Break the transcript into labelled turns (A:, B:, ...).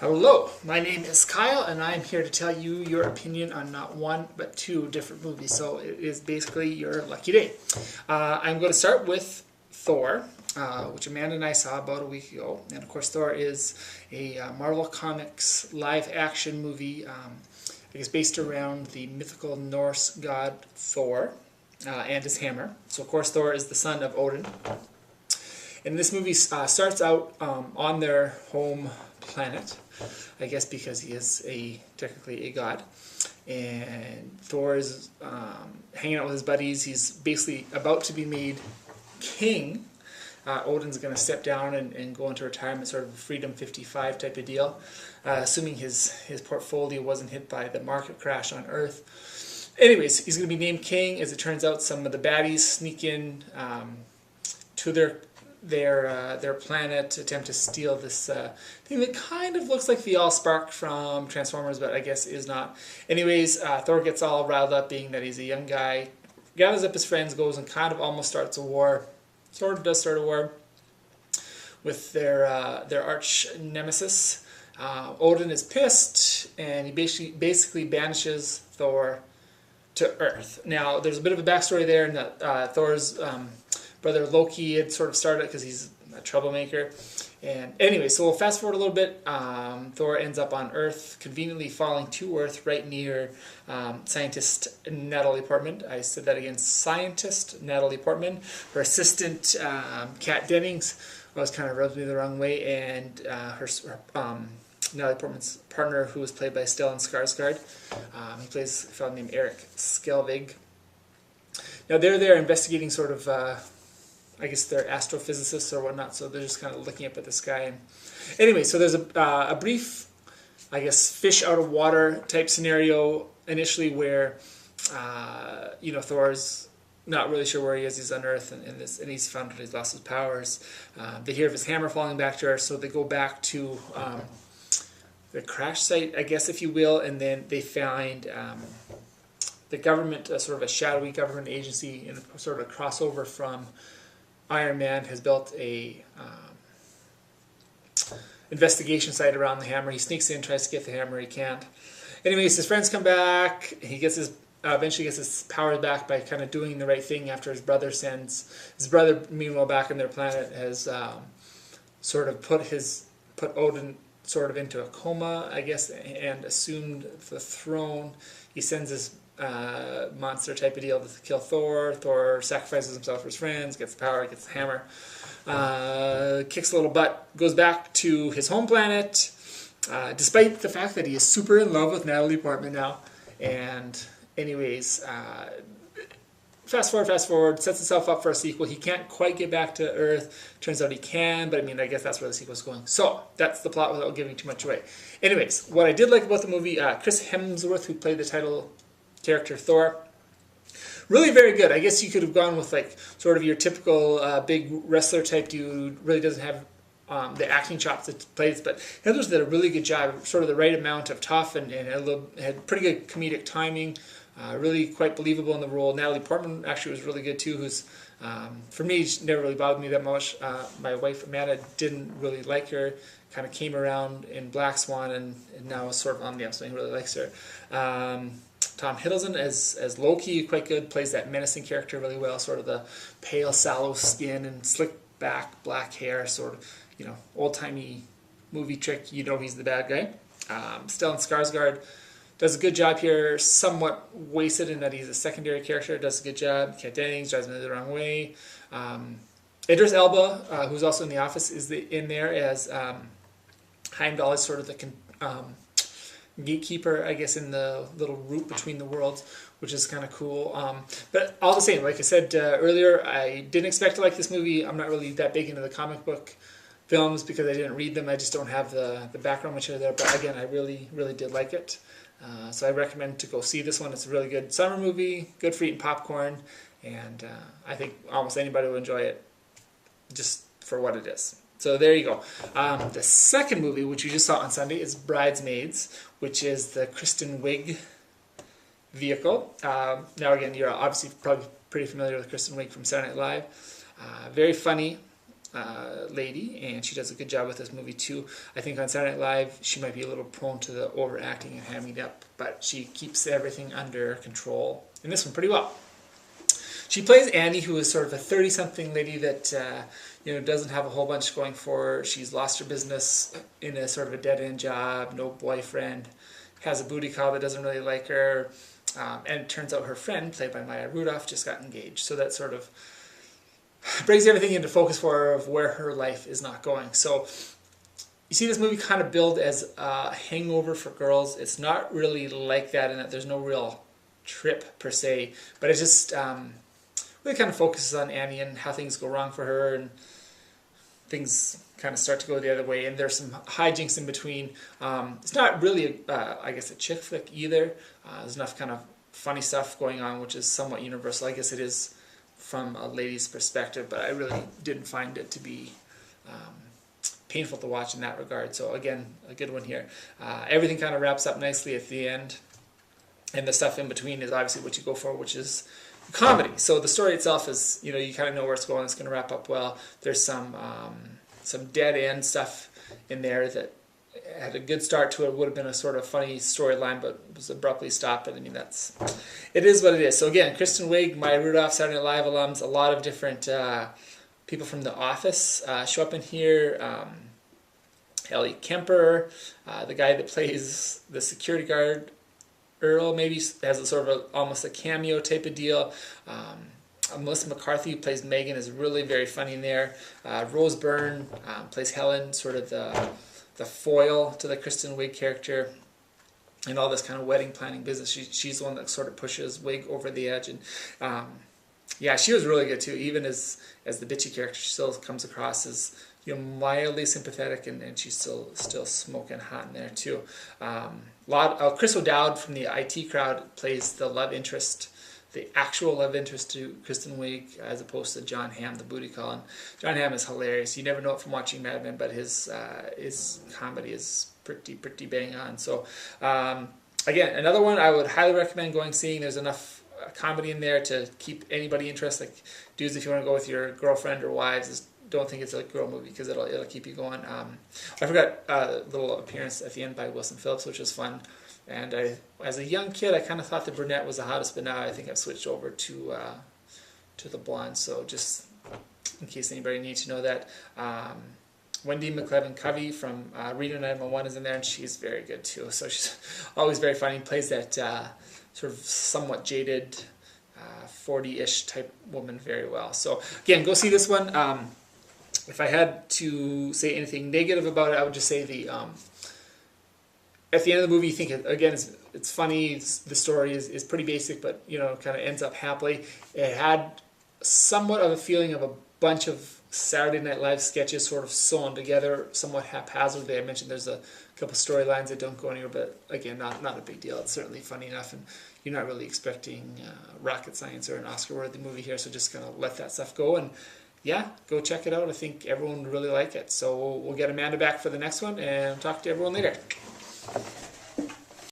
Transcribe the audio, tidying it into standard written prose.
A: Hello, my name is Kyle, and I'm here to tell you your opinion on not one, but two different movies. So it is basically your lucky day. I'm going to start with Thor, which Amanda and I saw about a week ago. And of course, Thor is a Marvel Comics live-action movie, I guess based around the mythical Norse god Thor and his hammer. So of course, Thor is the son of Odin. And this movie starts out on their home planet, I guess because he is technically a god. And Thor is hanging out with his buddies. He's basically about to be made king. Odin's going to step down and go into retirement, sort of a Freedom 55 type of deal, assuming his portfolio wasn't hit by the market crash on Earth. Anyways, he's going to be named king. As it turns out, some of the baddies sneak in to their planet, attempt to steal this thing that kind of looks like the Allspark from Transformers, but I guess is not. Anyways, Thor gets all riled up, being that he's a young guy, gathers up his friends, goes and kind of almost starts a war. Sort of does start a war with their arch nemesis. Odin is pissed, and he basically banishes Thor to Earth. Now, there's a bit of a backstory there in that Thor's brother Loki had sort of started because he's a troublemaker. And anyway, so we'll fast forward a little bit. Thor ends up on Earth, conveniently falling to Earth right near scientist Natalie Portman. I said that again, scientist Natalie Portman. Her assistant, Kat Dennings, always kind of rubs me the wrong way, and her Natalie Portman's partner, who was played by Stellan Skarsgård. He plays a fellow named Eric Skelvig. Now they're there investigating sort of, I guess they're astrophysicists or whatnot, so they're just kind of looking up at the sky. And anyway, so there's a brief, I guess, fish out of water type scenario initially where, Thor's not really sure where he is. He's on Earth, and he's found that he's lost his powers. They hear of his hammer falling back to Earth, so they go back to the crash site, I guess, if you will, and then they find the government, sort of a shadowy government agency, in a sort of a crossover from Iron Man, has built a investigation site around the hammer. He sneaks in, tries to get the hammer, he can't. Anyways, his friends come back. He gets eventually gets his powers back by kind of doing the right thing after his brother sends. His brother, meanwhile, back on their planet, has sort of put Odin sort of into a coma, I guess, and assumed the throne. He sends his monster type of deal to kill Thor. Thor sacrifices himself for his friends, gets the power, gets the hammer, kicks a little butt, goes back to his home planet, despite the fact that he is super in love with Natalie Portman now. And anyways, fast forward, sets himself up for a sequel. He can't quite get back to Earth. Turns out he can, but I mean, I guess that's where the sequel's going. So that's the plot without giving too much away. Anyways, what I did like about the movie, Chris Hemsworth, who played the title character Thor, really very good. I guess you could have gone with like sort of your typical big wrestler type dude. Really doesn't have the acting chops that plays, but Hemsworth did a really good job, sort of the right amount of tough, and had pretty good comedic timing. Really quite believable in the role. Natalie Portman actually was really good too, who's, for me, she never really bothered me that much. My wife Amanda didn't really like her, kind of came around in Black Swan, and now is sort of on the upswing, really likes her. Tom Hiddleston as Loki, quite good, plays that menacing character really well, sort of the pale, sallow skin and slick back, black hair, sort of, old-timey movie trick, he's the bad guy. Stellan Skarsgård does a good job here, somewhat wasted in that he's a secondary character, does a good job. Kat Dennings drives me the wrong way. Idris Elba, who's also in The Office, is in there as Heimdall, is sort of the gatekeeper, I guess, in the little route between the worlds, which is kind of cool. But all the same, like I said earlier, I didn't expect to like this movie. I'm not really that big into the comic book films because I didn't read them. I just don't have the background material there. But again, I really, really did like it. So I recommend to go see this one. It's a really good summer movie, good for eating popcorn, and I think almost anybody will enjoy it just for what it is. So there you go. The second movie, which you just saw on Sunday, is Bridesmaids, which is the Kristen Wiig vehicle. Now again, you're obviously probably pretty familiar with Kristen Wiig from Saturday Night Live. Very funny. lady, and she does a good job with this movie too. I think on Saturday Night Live she might be a little prone to the overacting and hamming it up, but she keeps everything under control in this one pretty well. She plays Annie, who is sort of a 30-something lady that doesn't have a whole bunch going for her. She's lost her business in a sort of a dead-end job, no boyfriend, has a booty call that doesn't really like her, and it turns out her friend, played by Maya Rudolph, just got engaged. So that sort of brings everything into focus for her of where her life is not going. So you see this movie kind of build as a hangover for girls. It's not really like that in that there's no real trip per se, but it just really kind of focuses on Annie and how things go wrong for her and things kind of start to go the other way, and there's some hijinks in between. It's not really, I guess, a chick flick either. There's enough kind of funny stuff going on, which is somewhat universal. I guess it is from a lady's perspective, but I really didn't find it to be painful to watch in that regard. So again, a good one here. Everything kind of wraps up nicely at the end, and the stuff in between is obviously what you go for, which is comedy. So the story itself is, you kind of know where it's going. It's going to wrap up well. There's some dead end stuff in there that had a good start to it. Would have been a sort of funny storyline, but was abruptly stopped. But I mean, it is what it is. So again, Kristen Wiig, Maya Rudolph, Saturday Night Live alums, a lot of different people from The Office show up in here. Ellie Kemper, the guy that plays the security guard, Earl, maybe has a sort of almost a cameo type of deal. Melissa McCarthy, who plays Megan, is really very funny in there. Rose Byrne plays Helen, sort of the foil to the Kristen Wiig character, and all this kind of wedding planning business. She's the one that sort of pushes Wiig over the edge, and yeah, she was really good too. Even as the bitchy character, she still comes across as mildly sympathetic, and she's still smoking hot in there too. Chris O'Dowd from the IT crowd plays the love interest, the actual love interest to Kristen Wiig, as opposed to John Hamm, the booty call. And John Hamm is hilarious. You never know it from watching Mad Men, but his comedy is pretty bang on. So again, another one I would highly recommend seeing. There's enough comedy in there to keep anybody interested. Like, dudes, if you want to go with your girlfriend or wives, don't think it's a girl movie because it'll keep you going. I forgot a little appearance at the end by Wilson Phillips, which was fun. And as a young kid, I kind of thought the brunette was the hottest, but now I think I've switched over to the blonde. So just in case anybody needs to know that, Wendy McLevin-Covey from Reno 911 is in there, and she's very good too. So she's always very funny. Plays that sort of somewhat jaded 40-ish type woman very well. So again, go see this one. If I had to say anything negative about it, I would just say at the end of the movie, you think, again, it's funny. The story is pretty basic, but kind of ends up happily. It had somewhat of a feeling of a bunch of Saturday Night Live sketches sort of sewn together somewhat haphazardly. I mentioned there's a couple storylines that don't go anywhere, but again, not a big deal. It's certainly funny enough, and you're not really expecting rocket science or an Oscar-worthy movie here, so just kind of let that stuff go. And yeah, go check it out. I think everyone would really like it. So we'll get Amanda back for the next one, and talk to everyone later.